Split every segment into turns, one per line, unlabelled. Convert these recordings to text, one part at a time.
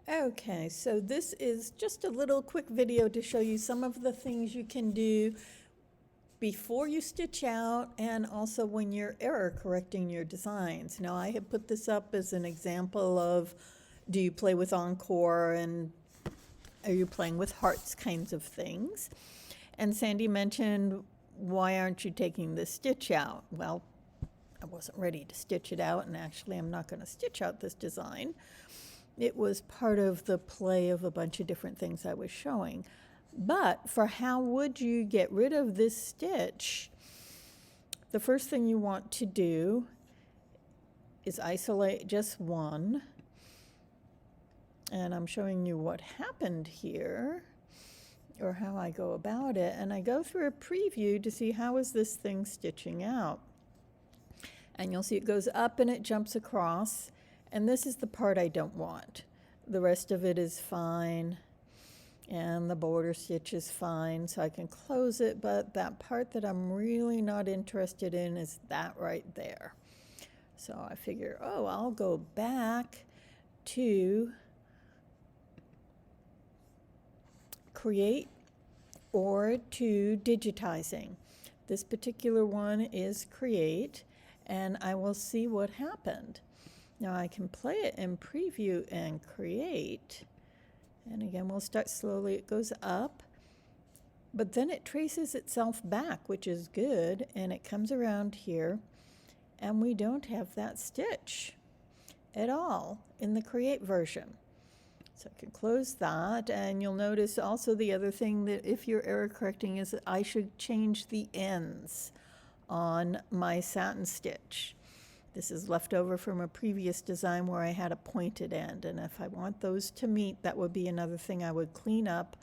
Okay, so this is just a little quick video to show you some of the things you can do before you stitch out and also when you're error correcting your designs. Now, I have put this up as an example of, do you play with Encore and are you playing with hearts kinds of things? And Sandy mentioned, why aren't you taking this stitch out? Well, I wasn't ready to stitch it out, and actually I'm not going to stitch out this design. It was part of the play of a bunch of different things I was showing. But for how would you get rid of this stitch, the first thing you want to do is isolate just one. And I'm showing you what happened here, or how I go about it. And I go through a preview to see how is this thing stitching out. And you'll see it goes up and it jumps across. And this is the part I don't want. The rest of it is fine. And the border stitch is fine, so I can close it, but that part that I'm really not interested in is that right there. So I figure, oh, I'll go back to Create or to Digitizing. This particular one is Create, and I will see what happened. Now I can play it in Preview and Create. And again, we'll start slowly. It goes up, but then it traces itself back, which is good, and it comes around here, and we don't have that stitch at all in the Create version. So I can close that, and you'll notice also the other thing that if you're error correcting is that I should change the ends on my satin stitch. This is left over from a previous design where I had a pointed end, and if I want those to meet, that would be another thing I would clean up,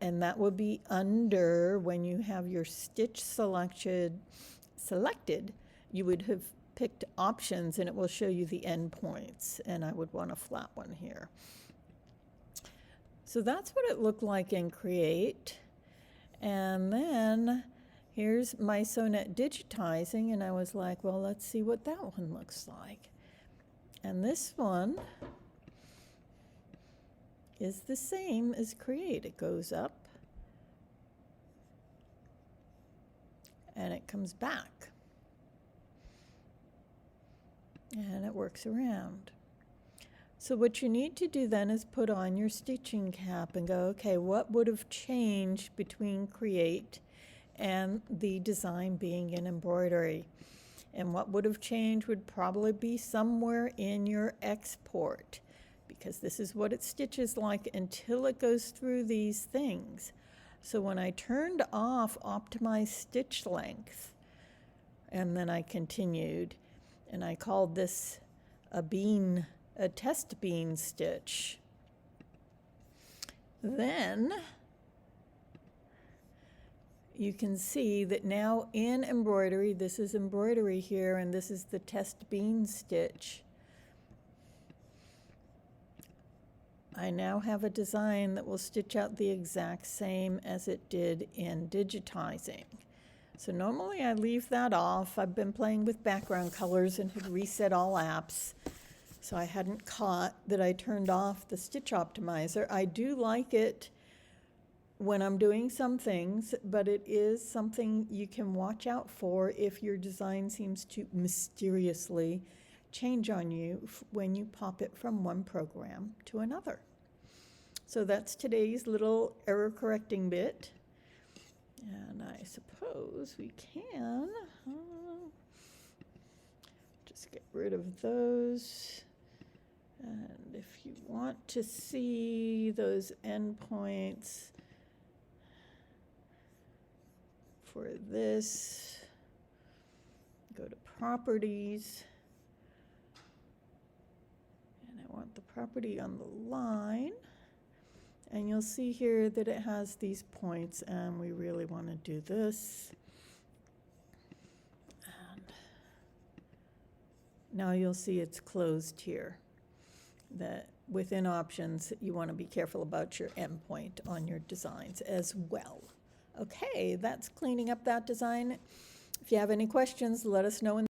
and that would be under, when you have your stitch selected, you would have picked options and it will show you the end points, and I would want a flat one here. So that's what it looked like in Create. And then here's mySewnet Digitizing, and I was like, well, let's see what that one looks like. And this one is the same as Create. It goes up and it comes back. And it works around. So what you need to do then is put on your stitching cap and go, okay, what would have changed between Create and the design being in embroidery? And what would have changed would probably be somewhere in your export, because this is what it stitches like until it goes through these things. So when I turned off optimize stitch length, and then I continued, and I called this a test bean stitch, then you can see that now in embroidery, this is embroidery here, and this is the test bean stitch. I now have a design that will stitch out the exact same as it did in Digitizing. So normally I leave that off. I've been playing with background colors and had reset all apps, so I hadn't caught that I turned off the stitch optimizer. I do like it when I'm doing some things, but it is something you can watch out for if your design seems to mysteriously change on you when you pop it from one program to another. So that's today's little error correcting bit. And I suppose we can just get rid of those. And if you want to see those endpoints for this, go to Properties, and I want the property on the line, and you'll see here that it has these points, and we really want to do this. And now you'll see it's closed here. That within options, you want to be careful about your endpoint on your designs as well. Okay, that's cleaning up that design. If you have any questions, let us know in